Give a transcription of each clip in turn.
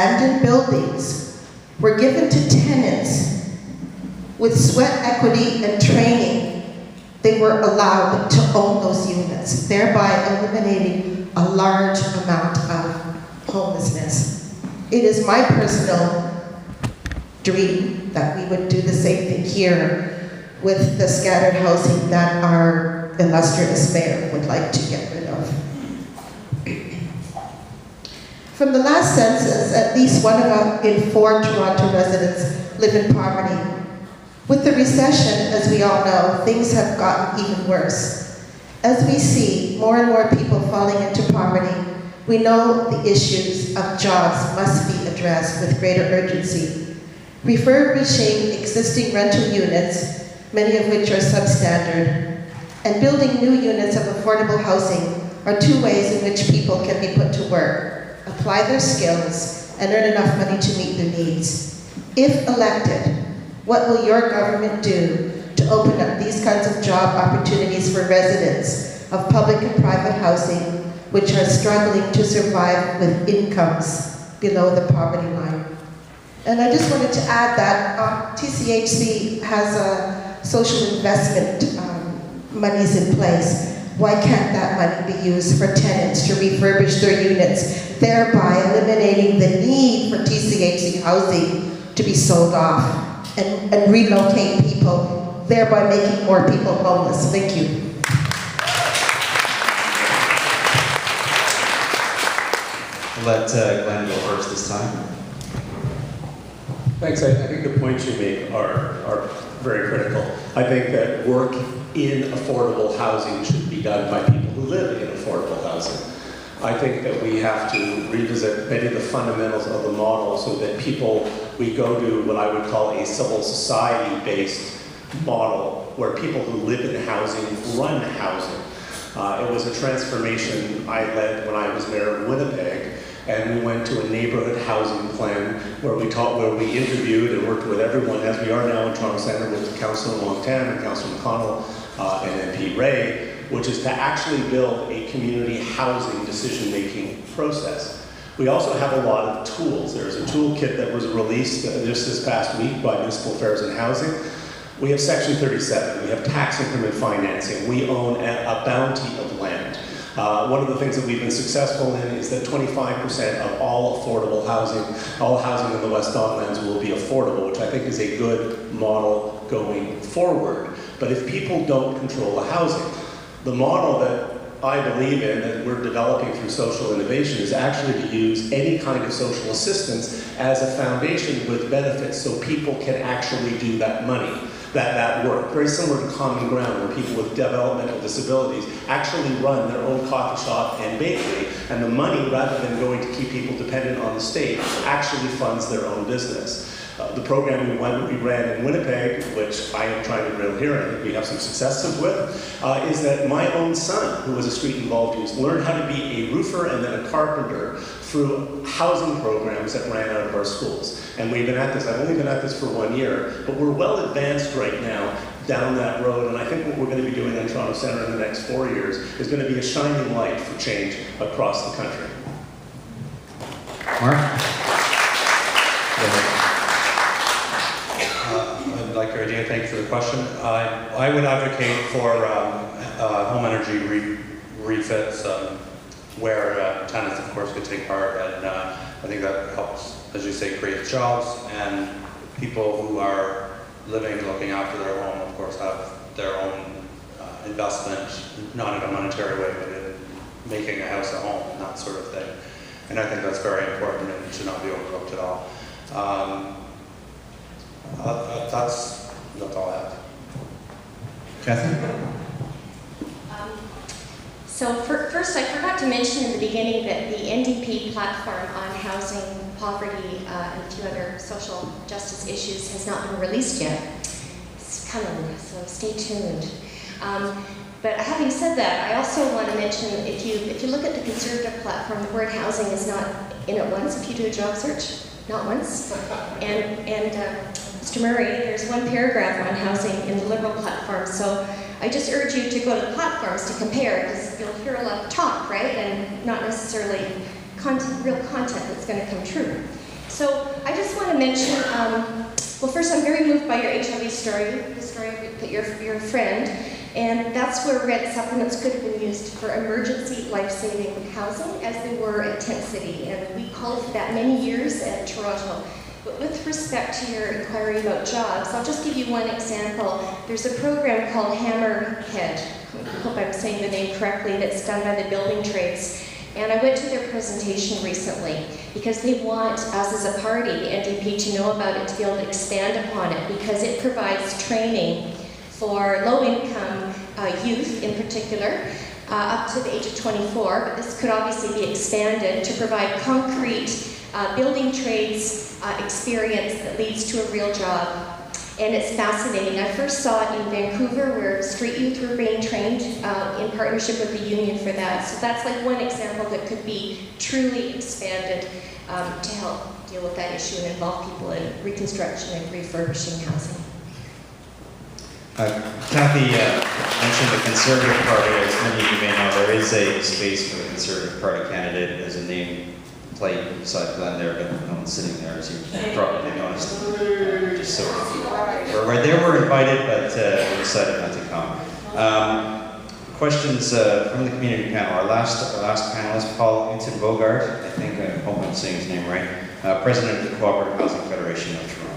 abandoned buildings were given to tenants with sweat equity and training. They were allowed to own those units, thereby eliminating a large amount of homelessness. It is my personal dream that we would do the same thing here with the scattered housing that our illustrious mayor would like to get rid of. From the last census, at least 1 in 4 Toronto residents live in poverty. With the recession, as we all know, things have gotten even worse. As we see more and more people falling into poverty, we know the issues of jobs must be addressed with greater urgency. Refurbishing existing rental units, many of which are substandard, and building new units of affordable housing are 2 ways in which people can be put to work, apply their skills, and earn enough money to meet their needs. If elected, what will your government do to open up these kinds of job opportunities for residents of public and private housing which are struggling to survive with incomes below the poverty line? And I just wanted to add that TCHC has a social investment monies in place. Why can't that money be used for tenants to refurbish their units, thereby eliminating the need for TCHC housing to be sold off and relocate people, thereby making more people homeless? Thank you. I'll let Glenn go first this time. Thanks. I think the points you make are very critical. I think that work in affordable housing should be done by people who live in affordable housing. I think that we have to revisit many of the fundamentals of the model so that we go to what I would call a civil society-based model where people who live in housing run housing. It was a transformation I led when I was mayor of Winnipeg, and we went to a neighborhood housing plan where we interviewed and worked with everyone, as we are now in Toronto Centre with Councillor Wong-Tam and Councillor McConnell and MP Ray, which is to actually build a community housing decision-making process. We also have a lot of tools. There's a toolkit that was released just this past week by Municipal Affairs and Housing. We have Section 37, we have tax increment financing, we own a bounty of land. One of the things that we've been successful in is that 25% of all affordable housing, all housing in the West Don Lands will be affordable, which I think is a good model going forward. But if people don't control the housing, the model that I believe in, that we're developing through social innovation, is actually to use any kind of social assistance as a foundation with benefits so people can actually do that work. Very similar to Common Ground, where people with developmental disabilities actually run their own coffee shop and bakery, and the money, rather than going to keep people dependent on the state, actually funds their own business. The program we ran in Winnipeg, which I am trying to drill here, and I think we have some successes with, is that my own son, who was a street involved youth, learned how to be a roofer and then a carpenter through housing programs that ran out of our schools. And we've been at this, I've only been at this for 1 year, but we're well advanced right now down that road, and I think what we're going to be doing in Toronto Centre in the next 4 years is going to be a shining light for change across the country. Mark? I like your idea, thank you for the question. I would advocate for home energy refits where tenants, of course, could take part, and I think that helps, as you say, create jobs, and people who are living and looking after their home, of course, have their own investment, not in a monetary way, but in making a house a home and that sort of thing. And I think that's very important and should not be overlooked at all. That's all I have. Kathy? So first, I forgot to mention in the beginning that the NDP platform on housing, poverty, and a few other social justice issues has not been released yet. It's coming, so stay tuned. But having said that, I also want to mention, if you look at the Conservative platform, the word housing is not in it once if you do a job search, not once. And Mr. Murray, there's one paragraph on housing in the Liberal platform, so I just urge you to go to the platforms to compare, because you'll hear a lot of talk, right, and not necessarily real content that's going to come true. So I just want to mention, well, first, I'm very moved by your HIV story, the story that your friend, and that's where rent supplements could have been used for emergency life-saving housing, as they were at Tent City, and we called for that many years at Toronto. But with respect to your inquiry about jobs, I'll just give you one example. There's a program called Hammerhead, I hope I'm saying the name correctly, that's done by the building trades. And I went to their presentation recently because they want us as a party, the NDP, to know about it, to be able to expand upon it, because it provides training for low-income youth in particular, up to the age of 24, but this could obviously be expanded to provide concrete building trades experience that leads to a real job. And it's fascinating. I first saw it in Vancouver, where street youth were being trained in partnership with the union for that. So that's like one example that could be truly expanded to help deal with that issue and involve people in reconstruction and refurbishing housing. Kathy mentioned the Conservative Party. As many of you may know, there is a space for the Conservative Party candidate as a name plate beside Glenn there, but no one's sitting there, as you probably noticed. Just so we're right there, we're invited, but we decided not to come. Questions from the community panel. Our last panelist, Paul Hinton Bogart. I think I hope I'm saying his name right. President of the Cooperative Housing Federation of Toronto.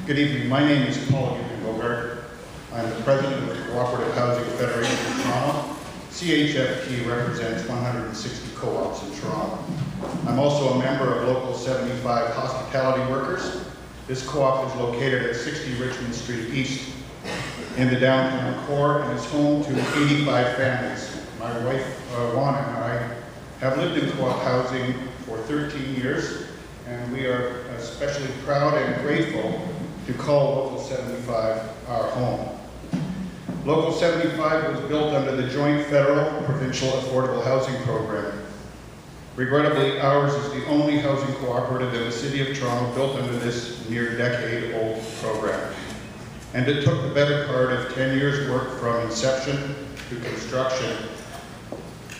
Good evening. My name is Paul Hinton Bogart. I'm the president of the Cooperative Housing Federation of Toronto. CHFT represents 160 co-ops in Toronto. I'm also a member of Local 75 Hospitality Workers. This co-op is located at 60 Richmond Street East in the downtown core and is home to 85 families. My wife, Juana, and I have lived in co-op housing for 13 years, and we are especially proud and grateful to call Local 75 our home. Local 75 was built under the joint federal-provincial affordable housing program. Regrettably, ours is the only housing cooperative in the City of Toronto built under this near-decade-old program. And it took the better part of 10 years' work from inception to construction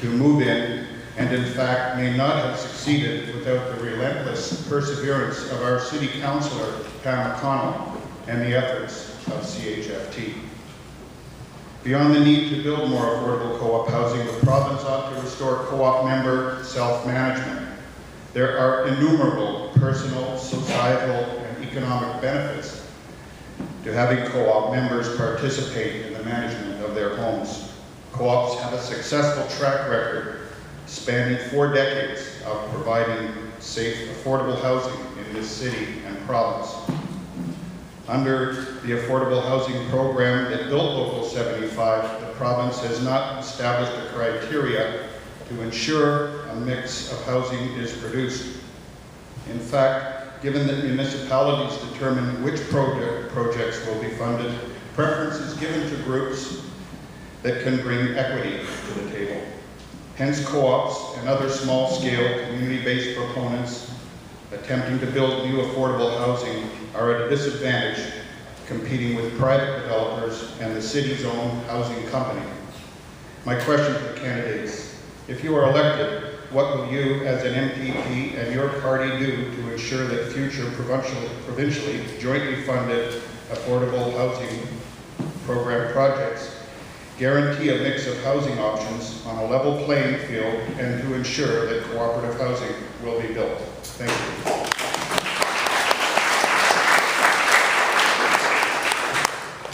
to move in, and in fact may not have succeeded without the relentless perseverance of our City Councillor, Pam McConnell, and the efforts of CHFT. Beyond the need to build more affordable co-op housing, the province ought to restore co-op member self-management. There are innumerable personal, societal, and economic benefits to having co-op members participate in the management of their homes. Co-ops have a successful track record spanning 4 decades of providing safe, affordable housing in this city and province. Under the affordable housing program that built Local 75, the province has not established a criteria to ensure a mix of housing is produced. In fact, given that municipalities determine which projects will be funded, preference is given to groups that can bring equity to the table. Hence, co-ops and other small-scale, community-based proponents attempting to build new affordable housing are at a disadvantage competing with private developers and the city's own housing company. My question to the candidates: if you are elected, what will you as an MPP and your party do to ensure that future provincially jointly funded affordable housing program projects guarantee a mix of housing options on a level playing field and to ensure that cooperative housing will be built? Thank you.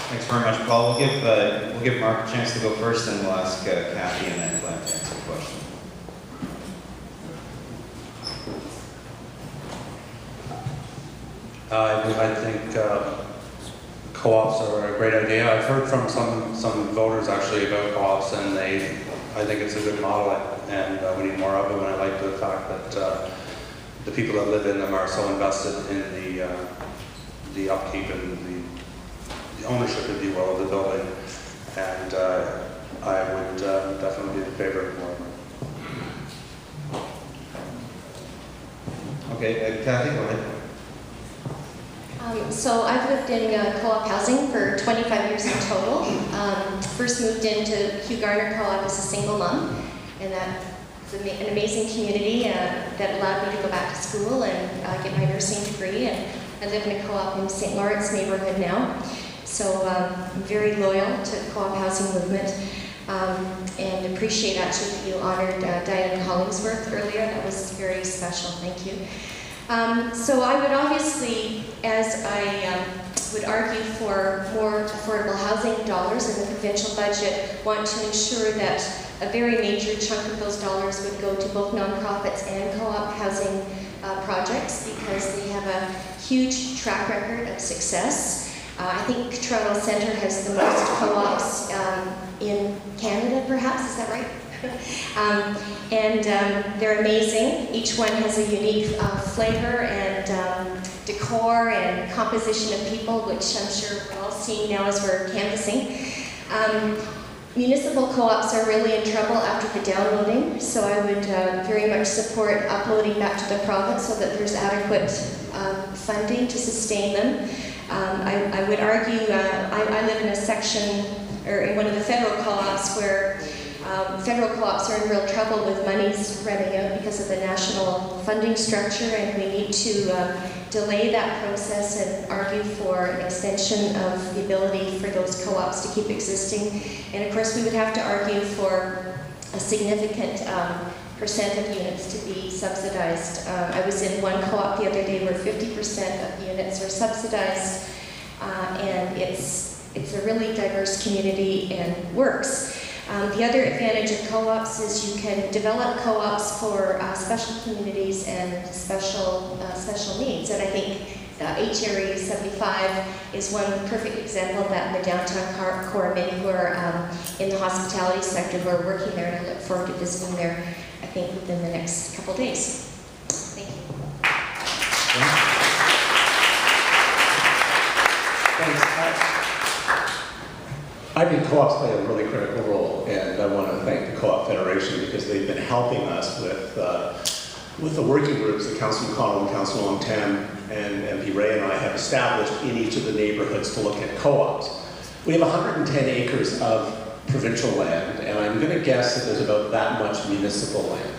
Thanks very much, Paul. We'll give Mark a chance to go first, and we'll ask Kathy and then Glenn to answer the question. I think co-ops are a great idea. I've heard from some voters actually about co-ops, and I think it's a good model, and we need more of it. And I like the fact that the people that live in them are so invested in the upkeep and the ownership, if you will, of the building. And I would definitely be in favor of more of it. Okay, Kathy, go ahead. So I've lived in co-op housing for 25 years in total. first moved into Hugh Garner Co-op as a single mom, and that's an amazing community that allowed me to go back to school and get my nursing degree. And I live in a co-op in St. Lawrence neighborhood now, so I'm very loyal to the co-op housing movement, and appreciate actually that you honored Diane Hollingsworth earlier. That was very special. Thank you. So I would obviously, as I would argue for more affordable housing dollars in the provincial budget, want to ensure that a very major chunk of those dollars would go to both nonprofits and co-op housing projects, because they have a huge track record of success. I think Toronto Centre has the most co-ops in Canada, perhaps, is that right? They're amazing. Each one has a unique flavor and decor and composition of people, which I'm sure we're all seeing now as we're canvassing. Municipal co-ops are really in trouble after the downloading, so I would very much support uploading back to the province so that there's adequate funding to sustain them. I would argue, I live in a section, or in one of the federal co-ops, where federal co-ops are in real trouble with monies running out because of the national funding structure, and we need to delay that process and argue for an extension of the ability for those co-ops to keep existing. And of course, we would have to argue for a significant percent of units to be subsidized. I was in one co-op the other day where 50% of the units are subsidized, and it's a really diverse community and works. The other advantage of co-ops is you can develop co-ops for special communities and special needs. And I think H Area 75 is one perfect example of that in the downtown core. Many who are in the hospitality sector who are working there, and I look forward to visiting there, I think, within the next couple days. Thank you. Thanks. I think co-ops play a really critical role, and I want to thank the Co-op Federation because they've been helping us with the working groups that Councillor McConnell and Councillor Long-Tam and MP Ray and I have established in each of the neighborhoods to look at co-ops. We have 110 acres of provincial land, and I'm going to guess that there's about that much municipal land.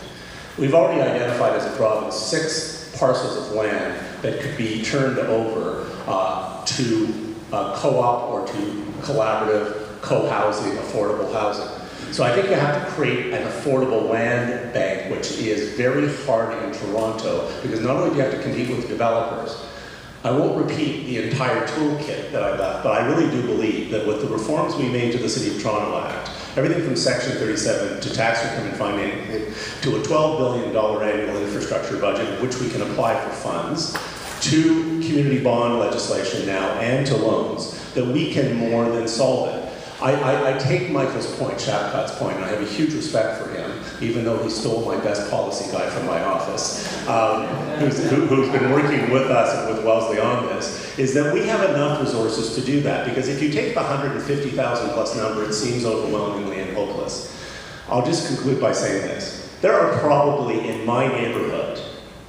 We've already identified as a province 6 parcels of land that could be turned over to co-op or to collaborative co-housing, affordable housing. So I think you have to create an affordable land bank, which is very hard in Toronto, because not only do you have to compete with developers, I won't repeat the entire toolkit that I left, but I really do believe that with the reforms we made to the City of Toronto Act, everything from Section 37 to tax income and financing to a $12 billion annual infrastructure budget, which we can apply for funds, to community bond legislation now and to loans, that we can more than solve it. I take Michael's point, Shapcott's point, and I have a huge respect for him, even though he stole my best policy guy from my office, who's been working with us and with Wellesley on this, is that we have enough resources to do that. Because if you take the 150,000 plus number, it seems overwhelmingly and hopeless. I'll just conclude by saying this. There are probably in my neighborhood,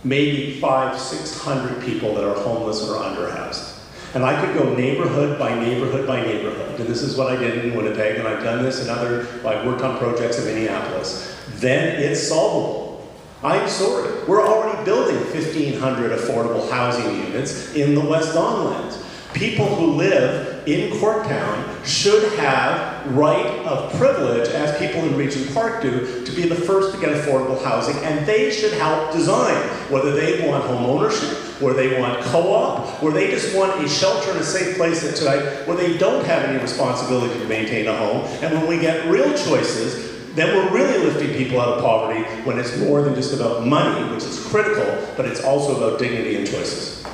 maybe 500-600 people that are homeless or underhoused. And I could go neighborhood by neighborhood by neighborhood, and this is what I did in Winnipeg, and I've done this in I've worked on projects in Minneapolis. Then it's solvable. I'm sorry, we're already building 1,500 affordable housing units in the West Don Lands. People who live in Corktown should have right of privilege, as people in Regent Park do, to be the first to get affordable housing, and they should help design, whether they want home ownership, where they want co-op, where they just want a shelter and a safe place tonight, where they don't have any responsibility to maintain a home. And when we get real choices, then we're really lifting people out of poverty, when it's more than just about money, which is critical, but it's also about dignity and choices.